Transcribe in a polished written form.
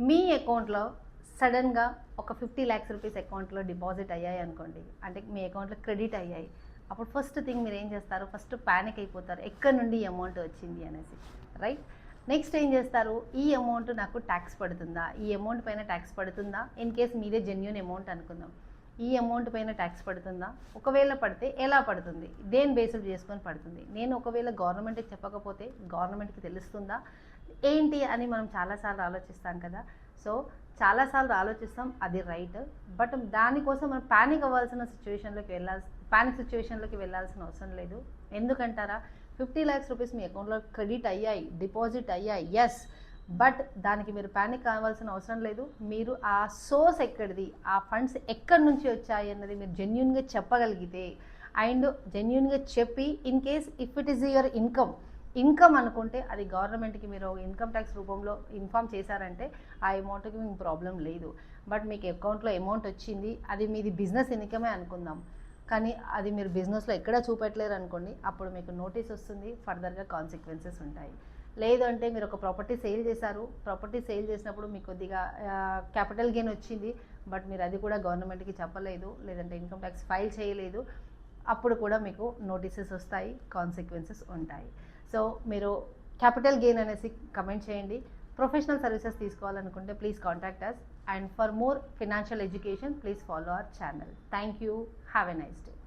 మీ అకౌంట్లో సడన్గా ఒక 50 lakhs రూపీస్ అకౌంట్లో డిపాజిట్ అయ్యాయి అనుకోండి, అంటే మీ అకౌంట్లో క్రెడిట్ అయ్యాయి. అప్పుడు ఫస్ట్ థింగ్ మీరు ఏం చేస్తారు, ఫస్ట్ ప్యానిక్ అయిపోతారు, ఎక్కడి నుండి ఈ అమౌంట్ వచ్చింది అనేసి, రైట్? నెక్స్ట్ ఏం చేస్తారు, ఈ అమౌంట్ నాకు ట్యాక్స్ పడుతుందా, ఈ అమౌంట్ పైన ట్యాక్స్ పడుతుందా, ఇన్ కేస్ మీదే జెన్యూన్ అమౌంట్ అనుకుందాం, ఈ అమౌంట్ పైన ట్యాక్స్ పడుతుందా, ఒకవేళ పడితే ఎలా పడుతుంది, దేని బేస్డ్ చేసుకొని పడుతుంది, నేను ఒకవేళ గవర్నమెంట్కి చెప్పకపోతే గవర్నమెంట్కి తెలుస్తుందా ఏంటి అని మనం చాలాసార్లు ఆలోచిస్తాం కదా. సో చాలాసార్లు ఆలోచిస్తాం, అది రైట్. బట్ దానికోసం మనం ప్యానిక్ అవ్వాల్సిన సిచ్యువేషన్లోకి వెళ్ళాల్సిన అవసరం లేదు. ఎందుకంటారా, 50 lakhs రూపీస్ మీ అకౌంట్లో క్రెడిట్ అయ్యాయి, డిపాజిట్ అయ్యాయి, ఎస్. బట్ దానికి మీరు ప్యానిక్ కావాల్సిన అవసరం లేదు. మీరు ఆ సోర్స్ ఎక్కడిది, ఆ ఫండ్స్ ఎక్కడి నుంచి వచ్చాయి అన్నది మీరు జెన్యున్గా చెప్పగలిగితే, అండ్ జెన్యున్గా చెప్పి, in case if it is your income అనుకుంటే అది గవర్నమెంట్కి మీరు ఇన్కమ్ ట్యాక్స్ రూపంలో ఇన్ఫామ్ చేశారంటే ఆ అమౌంట్కి మీకు ప్రాబ్లం లేదు. బట్ మీకు అకౌంట్లో అమౌంట్ వచ్చింది, అది మీది బిజినెస్ ఇన్కమే అనుకుందాం, కానీ అది మీరు బిజినెస్లో ఎక్కడా చూపెట్టలేరు అనుకోండి, అప్పుడు మీకు నోటీస్ వస్తుంది, ఫర్దర్గా కాన్సిక్వెన్సెస్ ఉంటాయి. లేదు అంటే మీరు ఒక ప్రాపర్టీ సేల్ చేశారు, ప్రాపర్టీ సేల్ చేసినప్పుడు మీకు కొద్దిగా క్యాపిటల్ గెయిన్ వచ్చింది, బట్ మీరు అది కూడా గవర్నమెంట్కి చెప్పలేదు, లేదంటే ఇన్కమ్ ట్యాక్స్ ఫైల్ చేయలేదు, అప్పుడు కూడా మీకు నోటీసెస్ వస్తాయి, కాన్సిక్వెన్సెస్ ఉంటాయి. సో మీరు క్యాపిటల్ గెయిన్ అనేసి కమెంట్ చేయండి. ప్రొఫెషనల్ సర్వీసెస్ తీసుకోవాలనుకుంటే please contact us, and for more financial education please follow our channel. Thank you. Have a nice day.